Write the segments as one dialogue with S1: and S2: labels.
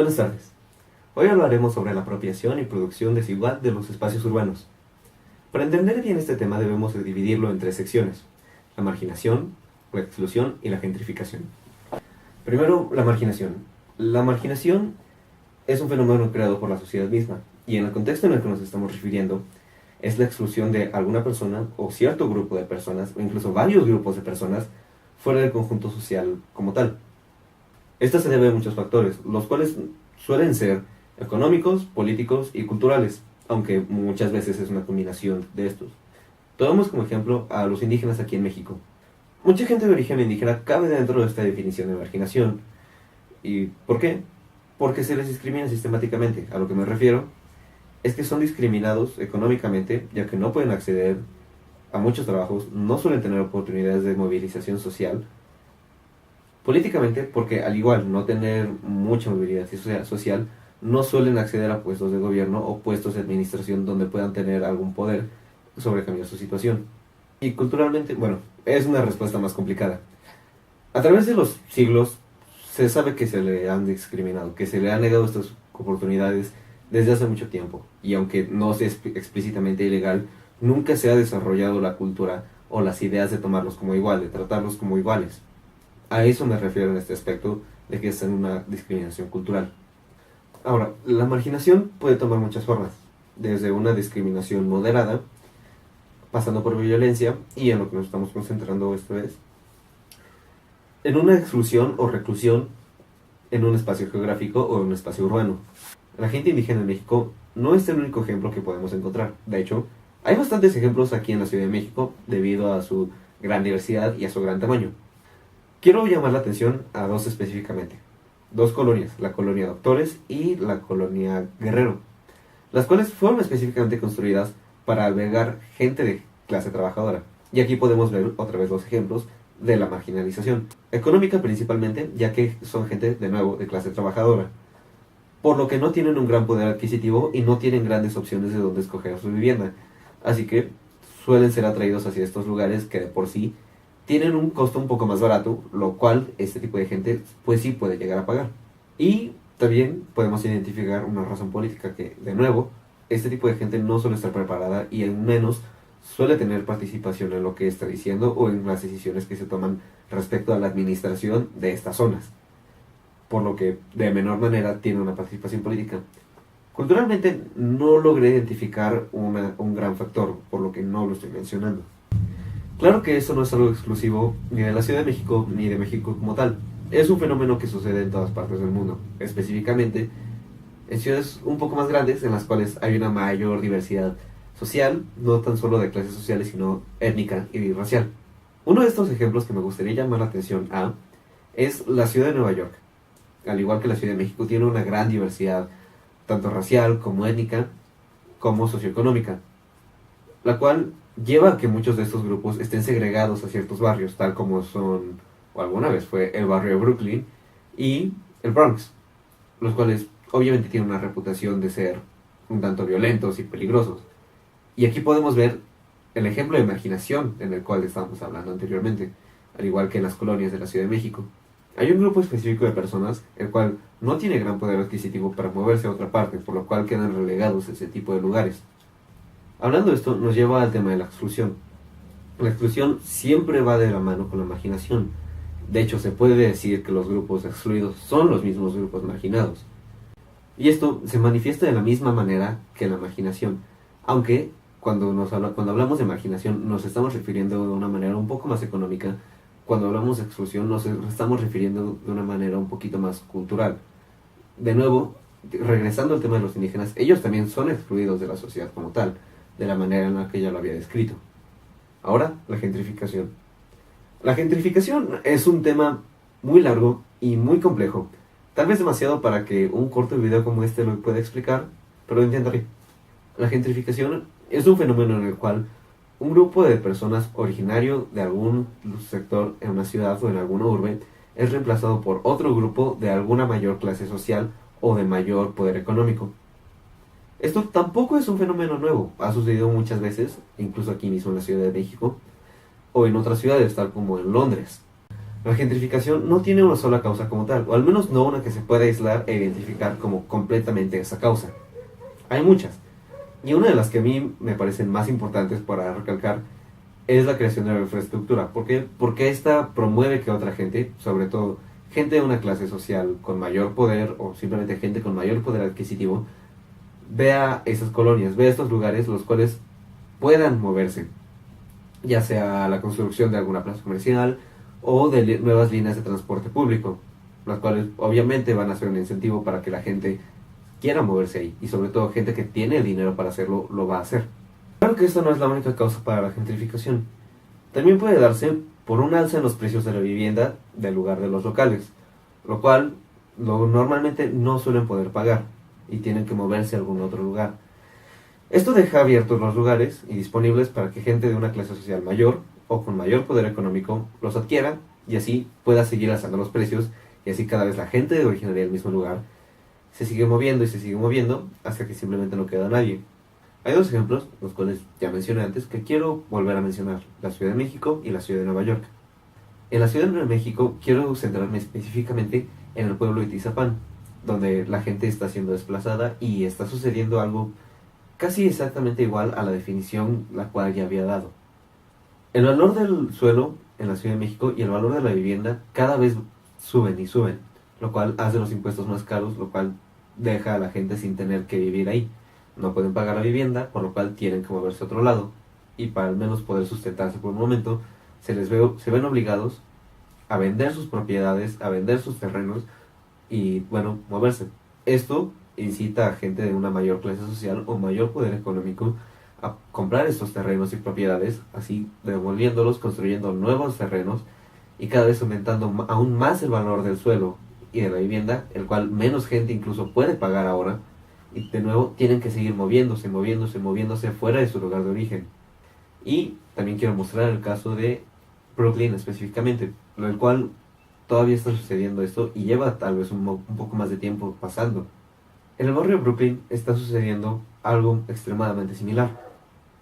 S1: Buenas tardes. Hoy hablaremos sobre la apropiación y producción desigual de los espacios urbanos. Para entender bien este tema debemos de dividirlo en tres secciones: la marginación, la exclusión y la gentrificación. Primero, la marginación. La marginación es un fenómeno creado por la sociedad misma, y en el contexto en el que nos estamos refiriendo es la exclusión de alguna persona o cierto grupo de personas, o incluso varios grupos de personas, fuera del conjunto social como tal. Esto se debe a muchos factores, los cuales suelen ser económicos, políticos y culturales, aunque muchas veces es una combinación de estos. Tomemos como ejemplo a los indígenas aquí en México. Mucha gente de origen indígena cabe dentro de esta definición de marginación. ¿Y por qué? Porque se les discrimina sistemáticamente. A lo que me refiero es que son discriminados económicamente, ya que no pueden acceder a muchos trabajos, no suelen tener oportunidades de movilización social. Políticamente, porque al igual no tener mucha movilidad social, no suelen acceder a puestos de gobierno o puestos de administración donde puedan tener algún poder sobre cambiar su situación. Y culturalmente, bueno, es una respuesta más complicada. A través de los siglos se sabe que se le han discriminado, que se le han negado estas oportunidades desde hace mucho tiempo. Y aunque no sea explícitamente ilegal, nunca se ha desarrollado la cultura o las ideas de tomarlos como igual, de tratarlos como iguales. A eso me refiero en este aspecto de que es una discriminación cultural. Ahora, la marginación puede tomar muchas formas, desde una discriminación moderada, pasando por violencia, y en lo que nos estamos concentrando esta vez, en una exclusión o reclusión en un espacio geográfico o en un espacio urbano. La gente indígena en México no es el único ejemplo que podemos encontrar. De hecho, hay bastantes ejemplos aquí en la Ciudad de México debido a su gran diversidad y a su gran tamaño. Quiero llamar la atención a dos específicamente. Dos colonias, la colonia Doctores y la colonia Guerrero, las cuales fueron específicamente construidas para albergar gente de clase trabajadora. Y aquí podemos ver otra vez los ejemplos de la marginalización. Económica principalmente, ya que son gente, de nuevo, de clase trabajadora, por lo que no tienen un gran poder adquisitivo y no tienen grandes opciones de dónde escoger su vivienda. Así que suelen ser atraídos hacia estos lugares que de por sí tienen un costo un poco más barato, lo cual este tipo de gente pues sí puede llegar a pagar. Y también podemos identificar una razón política que, de nuevo, este tipo de gente no suele estar preparada y al menos suele tener participación en lo que está diciendo o en las decisiones que se toman respecto a la administración de estas zonas, por lo que de menor manera tiene una participación política. Culturalmente no logré identificar un gran factor, por lo que no lo estoy mencionando. Claro que eso no es algo exclusivo ni de la Ciudad de México ni de México como tal. Es un fenómeno que sucede en todas partes del mundo, específicamente en ciudades un poco más grandes en las cuales hay una mayor diversidad social, no tan solo de clases sociales, sino étnica y racial. Uno de estos ejemplos que me gustaría llamar la atención es la ciudad de Nueva York. Al igual que la Ciudad de México, tiene una gran diversidad, tanto racial como étnica, como socioeconómica, la cual lleva a que muchos de estos grupos estén segregados a ciertos barrios, tal como son, o alguna vez fue, el barrio de Brooklyn y el Bronx, los cuales obviamente tienen una reputación de ser un tanto violentos y peligrosos. Y aquí podemos ver el ejemplo de marginación en el cual estábamos hablando anteriormente, al igual que en las colonias de la Ciudad de México. Hay un grupo específico de personas el cual no tiene gran poder adquisitivo para moverse a otra parte, por lo cual quedan relegados a ese tipo de lugares. Hablando de esto, nos lleva al tema de la exclusión. La exclusión siempre va de la mano con la marginación. De hecho, se puede decir que los grupos excluidos son los mismos grupos marginados. Y esto se manifiesta de la misma manera que la marginación, aunque cuando hablamos de marginación nos estamos refiriendo de una manera un poco más económica. Cuando hablamos de exclusión nos estamos refiriendo de una manera un poquito más cultural. De nuevo, regresando al tema de los indígenas, ellos también son excluidos de la sociedad como tal, de la manera en la que ya lo había descrito. Ahora, la gentrificación. La gentrificación es un tema muy largo y muy complejo, tal vez demasiado para que un corto video como este lo pueda explicar, pero intentaré. La gentrificación es un fenómeno en el cual un grupo de personas originario de algún sector en una ciudad o en alguna urbe es reemplazado por otro grupo de alguna mayor clase social o de mayor poder económico. Esto tampoco es un fenómeno nuevo, ha sucedido muchas veces, incluso aquí mismo en la Ciudad de México, o en otras ciudades, tal como en Londres. La gentrificación no tiene una sola causa como tal, o al menos no una que se pueda aislar e identificar como completamente esa causa. Hay muchas, y una de las que a mí me parecen más importantes para recalcar es la creación de la infraestructura. ¿Por qué? Porque esta promueve que otra gente, sobre todo gente de una clase social con mayor poder o simplemente gente con mayor poder adquisitivo, vea esas colonias, vea estos lugares los cuales puedan moverse, ya sea la construcción de alguna plaza comercial o de nuevas líneas de transporte público, las cuales obviamente van a ser un incentivo para que la gente quiera moverse ahí, y sobre todo gente que tiene el dinero para hacerlo lo va a hacer. Claro que esto no es la única causa para la gentrificación. También puede darse por un alza en los precios de la vivienda del lugar de los locales, lo cual normalmente no suelen poder pagar y tienen que moverse a algún otro lugar. Esto deja abiertos los lugares y disponibles para que gente de una clase social mayor o con mayor poder económico los adquiera y así pueda seguir alzando los precios, y así cada vez la gente originaria del mismo lugar se sigue moviendo y se sigue moviendo hasta que simplemente no queda nadie. Hay dos ejemplos, los cuales ya mencioné antes, que quiero volver a mencionar: la Ciudad de México y la Ciudad de Nueva York. En la Ciudad de México quiero centrarme específicamente en el pueblo de Tizapán, donde la gente está siendo desplazada y está sucediendo algo casi exactamente igual a la definición la cual ya había dado. El valor del suelo en la Ciudad de México y el valor de la vivienda cada vez suben y suben, lo cual hace los impuestos más caros, lo cual deja a la gente sin tener que vivir ahí. No pueden pagar la vivienda, por lo cual tienen que moverse a otro lado, y para al menos poder sustentarse por un momento, se ven obligados a vender sus propiedades, a vender sus terrenos y, bueno, moverse. Esto incita a gente de una mayor clase social o mayor poder económico a comprar estos terrenos y propiedades, así devolviéndolos, construyendo nuevos terrenos y cada vez aumentando aún más el valor del suelo y de la vivienda, el cual menos gente incluso puede pagar ahora, y de nuevo tienen que seguir moviéndose fuera de su lugar de origen. Y también quiero mostrar el caso de Brooklyn específicamente, lo el cual todavía está sucediendo esto y lleva tal vez un poco más de tiempo pasando. En el barrio de Brooklyn está sucediendo algo extremadamente similar.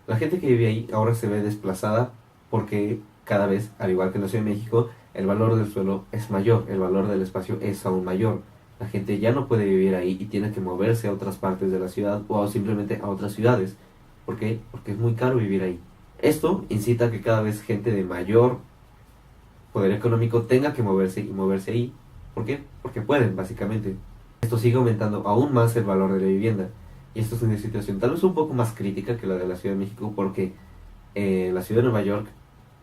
S1: La gente que vive ahí ahora se ve desplazada porque cada vez, al igual que en la Ciudad de México, el valor del suelo es mayor, el valor del espacio es aún mayor. La gente ya no puede vivir ahí y tiene que moverse a otras partes de la ciudad o simplemente a otras ciudades. ¿Por qué? Porque es muy caro vivir ahí. Esto incita a que cada vez gente de mayor poder económico tenga que moverse y moverse ahí. ¿Por qué? Porque pueden, básicamente. Esto sigue aumentando aún más el valor de la vivienda. Y esto es una situación tal vez un poco más crítica que la de la Ciudad de México, porque en la Ciudad de Nueva York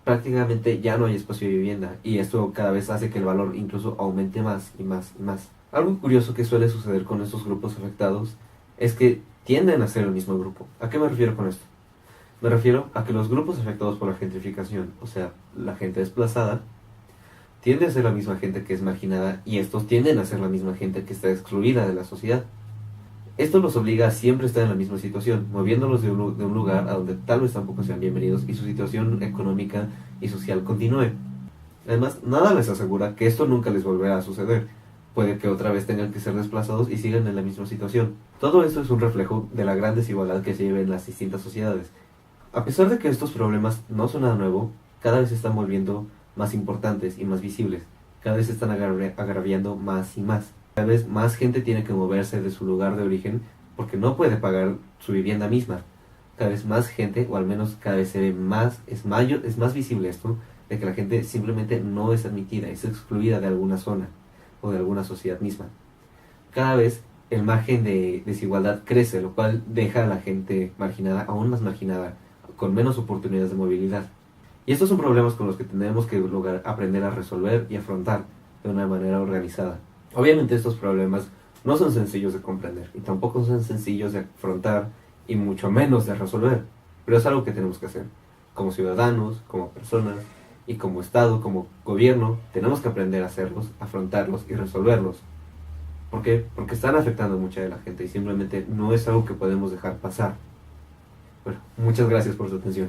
S1: prácticamente ya no hay espacio de vivienda, y esto cada vez hace que el valor incluso aumente más y más y más. Algo curioso que suele suceder con estos grupos afectados es que tienden a ser el mismo grupo. ¿A qué me refiero con esto? Me refiero a que los grupos afectados por la gentrificación, o sea, la gente desplazada, tiende a ser la misma gente que es marginada, y estos tienden a ser la misma gente que está excluida de la sociedad. Esto los obliga a siempre estar en la misma situación, moviéndolos de un lugar a donde tal vez tampoco sean bienvenidos y su situación económica y social continúe. Además, nada les asegura que esto nunca les volverá a suceder. Puede que otra vez tengan que ser desplazados y sigan en la misma situación. Todo esto es un reflejo de la gran desigualdad que se vive en las distintas sociedades. A pesar de que estos problemas no son nada nuevo, cada vez se están volviendo más importantes y más visibles. Cada vez se están agraviando más y más. Cada vez más gente tiene que moverse de su lugar de origen porque no puede pagar su vivienda misma. Cada vez más gente, o al menos cada vez se ve más, es más visible esto, de que la gente simplemente no es admitida, es excluida de alguna zona o de alguna sociedad misma. Cada vez el margen de desigualdad crece, lo cual deja a la gente marginada aún más marginada, con menos oportunidades de movilidad. Y estos son problemas con los que tenemos que aprender a resolver y afrontar de una manera organizada. Obviamente estos problemas no son sencillos de comprender y tampoco son sencillos de afrontar y mucho menos de resolver, pero es algo que tenemos que hacer. Como ciudadanos, como personas y como Estado, como gobierno, tenemos que aprender a hacerlos, afrontarlos y resolverlos. ¿Por qué? Porque están afectando a mucha de la gente y simplemente no es algo que podemos dejar pasar. Bueno, muchas gracias por su atención.